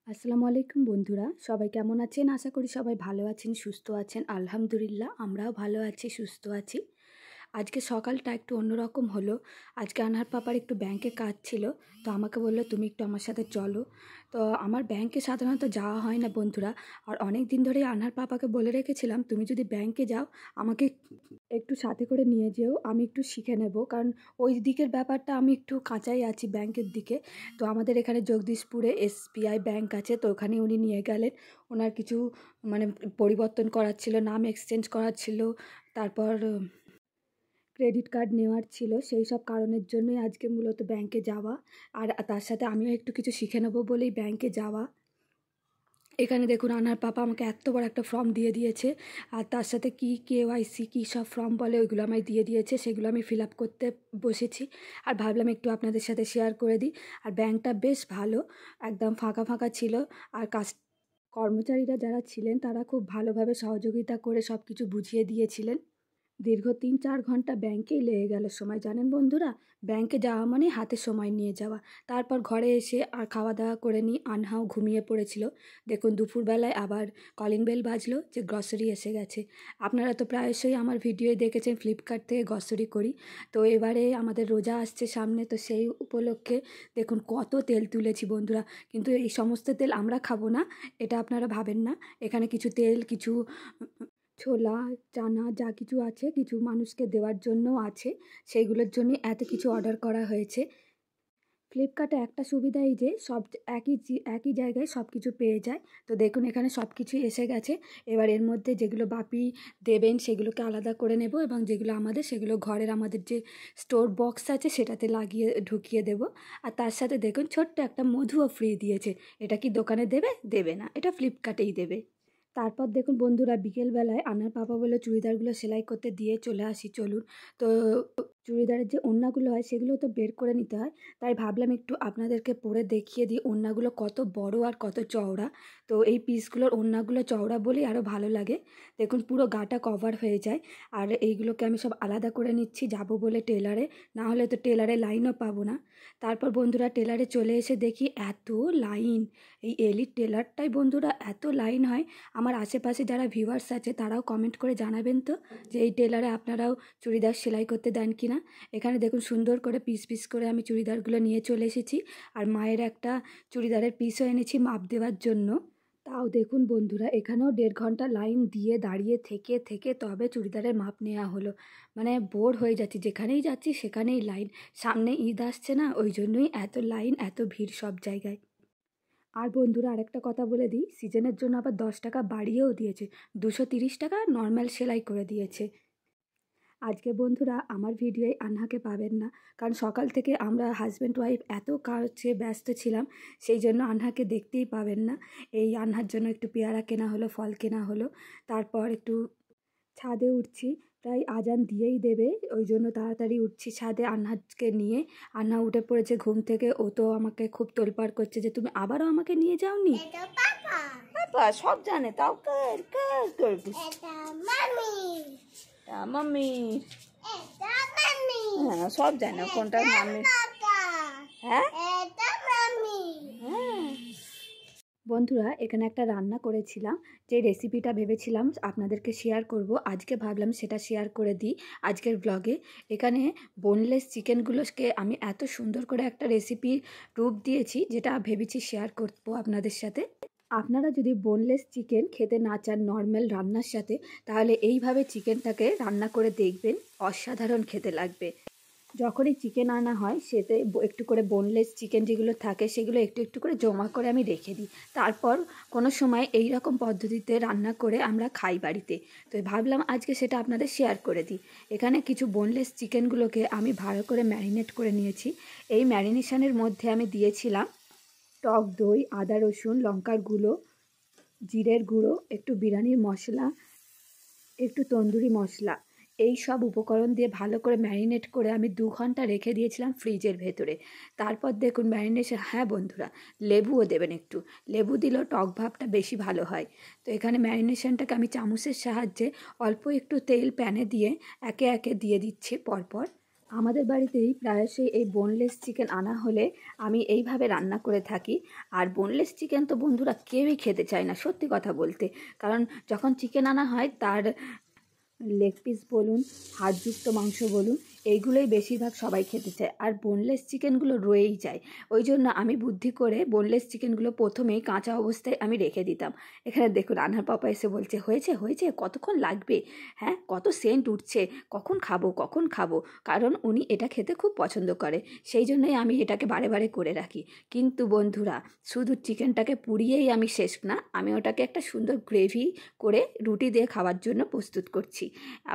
আসসালামু আলাইকুম বন্ধুরা, সবাই কেমন আছেন? আশা করি সবাই ভালো আছেন, সুস্থ আছেন। আলহামদুলিল্লাহ আমরাও ভালো আছি, সুস্থ আছি। আজকে সকালটা একটু অন্যরকম হলো। আজকে আনহার পাপার একটু ব্যাংকে কাজ ছিল, তো আমাকে বললো তুমি একটু আমার সাথে চলো। তো আমার ব্যাংকে সাধারণত যাওয়া হয় না বন্ধুরা, আর অনেক দিন ধরেই আনহার পাপাকে বলে রেখেছিলাম তুমি যদি ব্যাংকে যাও আমাকে একটু সাথে করে নিয়ে যেও, আমি একটু শিখে নেব। কারণ ওই দিকের ব্যাপারটা আমি একটু কাঁচাই আছি ব্যাংকের দিকে। তো আমাদের এখানে জগদীশপুরে এসবিআই ব্যাংক আছে, তো ওখানে উনি নিয়ে গেলেন। ওনার কিছু মানে পরিবর্তন করার ছিল, নাম এক্সচেঞ্জ করার ছিল, তারপর ক্রেডিট কার্ড নেওয়ার ছিল। সেই সব কারণের জন্যই আজকে মূলত ব্যাংকে যাওয়া। আর তার সাথে আমিও একটু কিছু শিখে নেবো বলেই ব্যাংকে যাওয়া। এখানে দেখুন আনার পাপা আমাকে এত বড় একটা ফর্ম দিয়ে দিয়েছে, আর তার সাথে কি কেওয়াইসি কী সব ফর্ম বলে ওইগুলো আমায় দিয়ে দিয়েছে, সেগুলো আমি ফিল আপ করতে বসেছি। আর ভাবলাম একটু আপনাদের সাথে শেয়ার করে দিই। আর ব্যাংকটা বেশ ভালো, একদম ফাঁকা ফাঁকা ছিল। আর কর্মচারীরা যারা ছিলেন তারা খুব ভালোভাবে সহযোগিতা করে সব কিছু বুঝিয়ে দিয়েছিলেন। দীর্ঘ ৩-৪ ঘন্টা ব্যাংকেই লেগে গেল সময়, জানেন বন্ধুরা। ব্যাংকে যাওয়া মানে হাতে সময় নিয়ে যাওয়া। তারপর ঘরে এসে আর খাওয়া দাওয়া করে নিই, আনহাও ঘুমিয়ে পড়েছিল। দেখুন দুপুরবেলায় আবার কলিং বেল বাজলো যে গ্রসারি এসে গেছে। আপনারা তো প্রায়শই আমার ভিডিওয় দেখেছেন ফ্লিপকার্ট থেকে গ্রসারি করি। তো এবারে আমাদের রোজা আসছে সামনে, তো সেই উপলক্ষে দেখুন কত তেল তুলেছি বন্ধুরা। কিন্তু এই সমস্ত তেল আমরা খাবো না, এটা আপনারা ভাবেন না। এখানে কিছু তেল, কিছু ছোলা, চানা যা কিছু আছে কিছু মানুষকে দেওয়ার জন্যও আছে। সেইগুলোর জন্যই এত কিছু অর্ডার করা হয়েছে। ফ্লিপকার্টে একটা সুবিধা এই যে সব একই জায়গায় সব কিছু পেয়ে যায়। তো দেখুন এখানে সব কিছুই এসে গেছে। এবার এর মধ্যে যেগুলো বাপি দেবেন সেগুলোকে আলাদা করে নেব, এবং যেগুলো আমাদের সেগুলো ঘরের আমাদের যে স্টোর বক্স আছে সেটাতে লাগিয়ে ঢুকিয়ে দেব। আর তার সাথে দেখুন ছোট্ট একটা মধুও ফ্রি দিয়েছে। এটা কি দোকানে দেবে? দেবে না, এটা ফ্লিপকার্টেই দেবে। তারপর দেখুন বন্ধুরা বিকেলবেলায় আনার পাপা বললো চুড়িদারগুলো সেলাই করতে দিয়ে চলে আসি চলুন। তো চুড়িদারের যে ওড়নাগুলো হয় সেগুলো তো বের করে নিতে হয়, তাই ভাবলাম একটু আপনাদেরকে পরে দেখিয়ে দিই ওড়নাগুলো কত বড় আর কত চওড়া। তো এই পিসগুলোর ওড়নাগুলো চওড়া বলেই আরও ভালো লাগে। দেখুন পুরো গাটা কভার হয়ে যায়। আর এইগুলোকে আমি সব আলাদা করে নিচ্ছি যাবো বলে টেলারে, না হলে তো টেলারে লাইনও পাবো না। তারপর বন্ধুরা টেলারে চলে এসে দেখি এত লাইন। এই এলিট টেলারটাই বন্ধুরা এত লাইন হয়। আমার আশেপাশে যারা ভিউয়ার্স আছে তারাও কমেন্ট করে জানাবেন তো যে এই টেলারে আপনারাও চুড়িদার সেলাই করতে দেন কি না। এখানে দেখুন সুন্দর করে পিস পিস করে আমি চুড়িদারগুলো নিয়ে চলে এসেছি। আর মায়ের একটা চুড়িদারের পিসও এনেছি মাপ দেওয়ার জন্য। তাও দেখুন বন্ধুরা এখানেও 1.5 ঘন্টা লাইন দিয়ে দাঁড়িয়ে থেকে থেকে তবে চুড়িদারের মাপ নেওয়া হলো। মানে বোর হয়ে যাচ্ছি, যেখানেই যাচ্ছি সেখানেই লাইন। সামনে ঈদ আসছে না, ওই জন্যই এত লাইন, এত ভিড় সব জায়গায়। আর বন্ধুরা আরেকটা কথা বলে দিই, সিজনের জন্য আবার 10 টাকা বাড়িয়েও দিয়েছে, 230 টাকা নর্মাল সেলাই করে দিয়েছে। আজকে বন্ধুরা আমার ভিডিওয় আনহাকে পাবেন না, কারণ সকাল থেকে আমরা হাজব্যান্ড ওয়াইফ এত কাজে ব্যস্ত ছিলাম, সেই জন্য আনহাকে দেখতেই পাবেন না। এই আনহার জন্য একটু পেয়ারা কেনা হলো, ফল কেনা হলো, তারপর একটু ছাদে উঠছি। প্রায় আজান দিয়েই দেবে, ওই জন্য তাড়াতাড়ি উঠছি ছাদে আনহাজকে নিয়ে। আনহা উঠে পড়েছে ঘুম থেকে, ও তো আমাকে খুব তোলপাড় করছে যে তুমি আবারও আমাকে নিয়ে যাওনি। পাপা সব জানে, তাও কর কর কর মাম্মি। হ্যাঁ সব জানে কোনটা মাম্মি। হ্যাঁ হ্যাঁ বন্ধুরা এখানে একটা রান্না করেছিলাম, যে রেসিপিটা ভেবেছিলাম আপনাদেরকে শেয়ার করব, আজকে ভাবলাম সেটা শেয়ার করে দিই আজকের ব্লগে। এখানে বোনলেস চিকেনগুলোকে আমি এত সুন্দর করে একটা রেসিপির রূপ দিয়েছি, যেটা ভেবেছি শেয়ার করব আপনাদের সাথে। আপনারা যদি বোনলেস চিকেন খেতে না চান নর্মাল রান্নার সাথে, তাহলে এইভাবে চিকেনটাকে রান্না করে দেখবেন, অসাধারণ খেতে লাগবে। যখনই চিকেন আনা হয় সেতে একটু করে বোনলেস চিকেন যেগুলো থাকে সেগুলো একটু একটু করে জমা করে আমি রেখে দিই। তারপর কোনো সময় এই রকম পদ্ধতিতে রান্না করে আমরা খাই বাড়িতে। তো ভাবলাম আজকে সেটা আপনাদের শেয়ার করে দিই। এখানে কিছু বোনলেস চিকেনগুলোকে আমি ভালো করে ম্যারিনেট করে নিয়েছি। এই ম্যারিনেশনের মধ্যে আমি দিয়েছিলাম টক দই, আদা রসুন লঙ্কার গুঁড়ো, জিরের গুঁড়ো, একটু বিরিয়ানির মশলা, একটু তন্দুরি মশলা। এই সব উপকরণ দিয়ে ভালো করে ম্যারিনেট করে আমি 2 ঘন্টা রেখে দিয়েছিলাম ফ্রিজের ভেতরে। তারপর দেখুন ম্যারিনেশন, হ্যাঁ বন্ধুরা লেবুও দেবেন একটু, লেবু দিলেও টক ভাবটা বেশি ভালো হয়। তো এখানে ম্যারিনেশনটাকে আমি চামচের সাহায্যে অল্প একটু তেল প্যানে দিয়ে একে একে দিয়ে দিচ্ছি পরপর। আমাদের বাড়িতেই প্রায়শই এই বোনলেস চিকেন আনা হলে আমি এইভাবে রান্না করে থাকি। আর বোনলেস চিকেন তো বন্ধুরা কেউই খেতে চায় না, সত্যি কথা বলতে। কারণ যখন চিকেন আনা হয় তার লেগ পিস বলুন, হাড়যুক্ত মাংস বলুন, এইগুলোই বেশিরভাগ সবাই খেতে চায়। আর বোনলেস চিকেনগুলো রয়েই যায়। ওই জন্য আমি বুদ্ধি করে বোনলেস চিকেনগুলো প্রথমেই কাঁচা অবস্থায় আমি রেখে দিতাম। এখানে দেখুন আনহার পাপা এসে বলছে, হয়েছে হয়েছে, কতক্ষণ লাগবে? হ্যাঁ, কত সেন্ট উঠছে, কখন খাবো কখন খাবো। কারণ উনি এটা খেতে খুব পছন্দ করে, সেই জন্যই আমি এটাকে বারে বারে করে রাখি। কিন্তু বন্ধুরা, শুধু চিকেনটাকে পুড়িয়েই আমি শেষ না, আমি ওটাকে একটা সুন্দর গ্রেভি করে রুটি দিয়ে খাওয়ার জন্য প্রস্তুত করছি।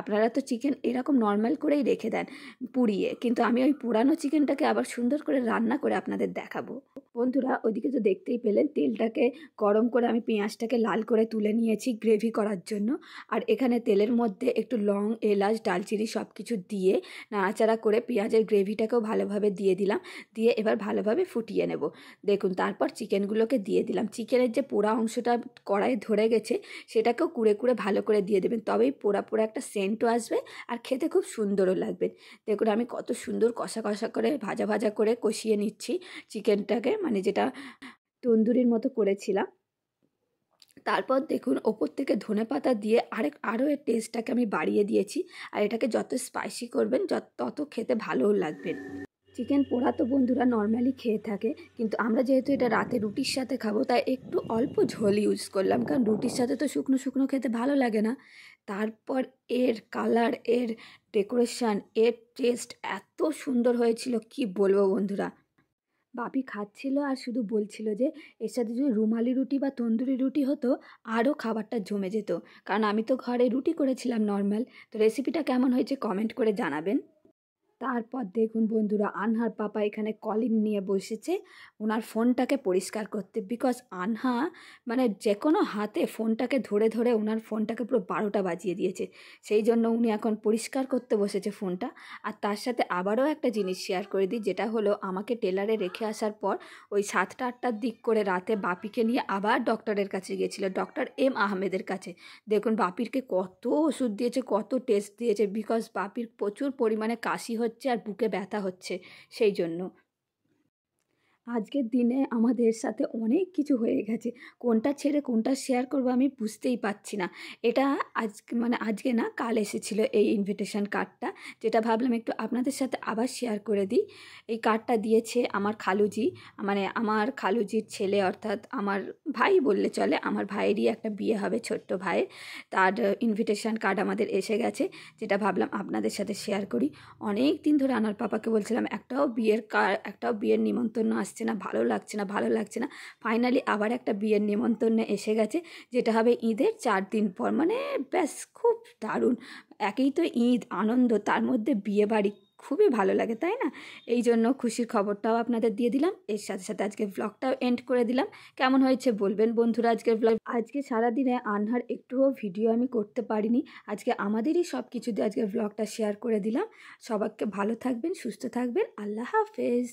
আপনারা তো চিকেন এরকম নর্মাল করেই রেখে দেন পুড়িয়ে, কিন্তু আমি ওই পুরানো চিকেনটাকে আবার সুন্দর করে রান্না করে আপনাদের দেখাবো। বন্ধুরা, ওইদিকে তো দেখতেই পেলেন তেলটাকে গরম করে আমি পেঁয়াজটাকে লাল করে তুলে নিয়েছি গ্রেভি করার জন্য। আর এখানে তেলের মধ্যে একটু লং, এলাচ, দালচিনি সব কিছু দিয়ে নাড়াচাড়া করে পেঁয়াজের গ্রেভিটাকেও ভালোভাবে দিয়ে দিলাম। দিয়ে এবার ভালোভাবে ফুটিয়ে নেব। দেখুন, তারপর চিকেনগুলোকে দিয়ে দিলাম। চিকেনের যে পোড়া অংশটা কড়াইয়ে ধরে গেছে সেটাকেও কুড়ে কুড়ে ভালো করে দিয়ে দেবেন, তবেই পোড়া পোড়া একটা সেন্টও আসবে আর খেতে খুব সুন্দরও লাগবে। দেখুন আমি কত সুন্দর কষা কষা করে ভাজা ভাজা করে কষিয়ে নিচ্ছি চিকেনটাকে, মানে যেটা তন্দুরির মতো করেছিলাম। তারপর দেখুন ওপর থেকে ধনেপাতা দিয়ে আরও এর টেস্টটাকে আমি বাড়িয়ে দিয়েছি। আর এটাকে যত স্পাইসি করবেন তত খেতে ভালোও লাগবে। চিকেন পোড়া তো বন্ধুরা নর্মালি খেয়ে থাকে, কিন্তু আমরা যেহেতু এটা রাতে রুটির সাথে খাবো তাই একটু অল্প ঝোল ইউজ করলাম, কারণ রুটির সাথে তো শুকনো শুকনো খেতে ভালো লাগে না। তারপর এর কালার, এর ডেকোরেশন, এর টেস্ট এত সুন্দর হয়েছিল কি বলবো বন্ধুরা। বাপি খাচ্ছিল আর শুধু বলছিল যে এর সাথে যদি রুমালি রুটি বা তন্দুরি রুটি হতো আরও খাবারটা জমে যেত। কারণ আমি তো ঘরে রুটি করেছিলাম নর্মাল। তো রেসিপিটা কেমন হয়েছে কমেন্ট করে জানাবেন। তারপর দেখুন বন্ধুরা, আনহার পাপা এখানে কলিং নিয়ে বসেছে ওনার ফোনটাকে পরিষ্কার করতে। বিকজ আনহা মানে যে কোনো হাতে ফোনটাকে ধরে ধরে ওনার ফোনটাকে পুরো 12টা বাজিয়ে দিয়েছে। সেই জন্য উনি এখন পরিষ্কার করতে বসেছে ফোনটা। আর তার সাথে আবারও একটা জিনিস শেয়ার করে দিই, যেটা হলো আমাকে টেলারে রেখে আসার পর ওই 7টা 8টার দিক করে রাতে বাপিকে নিয়ে আবার ডক্টরের কাছে গিয়েছিল, ডক্টর এম আহমেদের কাছে। দেখুন বাপিরকে কত ওষুধ দিয়েছে, কত টেস্ট দিয়েছে, বিকজ বাপির প্রচুর পরিমাণে কাশি হচ্ছে আর বুকে ব্যথা হচ্ছে, সেই জন্য। আজকের দিনে আমাদের সাথে অনেক কিছু হয়ে গেছে, কোনটা ছেড়ে কোনটা শেয়ার করবো আমি বুঝতেই পারছি না। এটা আজকে না, কাল এসেছিলো এই ইনভিটেশন কার্ডটা, যেটা ভাবলাম একটু আপনাদের সাথে আবার শেয়ার করে দিই। এই কার্ডটা দিয়েছে আমার খালুজি, মানে আমার খালুজির ছেলে, অর্থাৎ আমার ভাই বললে চলে। আমার ভাইয়েরই একটা বিয়ে হবে, ছোট্ট ভাইয়ের। তার ইনভিটেশন কার্ড আমাদের এসে গেছে, যেটা ভাবলাম আপনাদের সাথে শেয়ার করি। অনেক দিন ধরে আনার পাপাকে বলছিলাম একটাও বিয়ের নিমন্ত্রণ আসছে না, ভালো লাগছে না ভালো লাগছে না। ফাইনালি আবার একটা বিয়ের নিমন্ত্রণে এসে গেছে, যেটা হবে ঈদের 4 দিন পর। মানে ব্যাস, খুব দারুণ। একেই তো ঈদ, আনন্দ, তার মধ্যে বিয়ে বাড়ি, খুবই ভালো লাগে তাই না? এই জন্য খুশির খবরটাও আপনাদের দিয়ে দিলাম, এর সাথে সাথে আজকে ব্লগটাও এন্ড করে দিলাম। কেমন হয়েছে বলবেন বন্ধুরা আজকের ব্লগ। আজকে সারাদিনে আনহার একটুও ভিডিও আমি করতে পারিনি, আজকে আমাদেরই সব কিছু দিয়ে আজকের ব্লগটা শেয়ার করে দিলাম। সবাইকে ভালো থাকবেন, সুস্থ থাকবেন, আল্লাহ হাফেজ।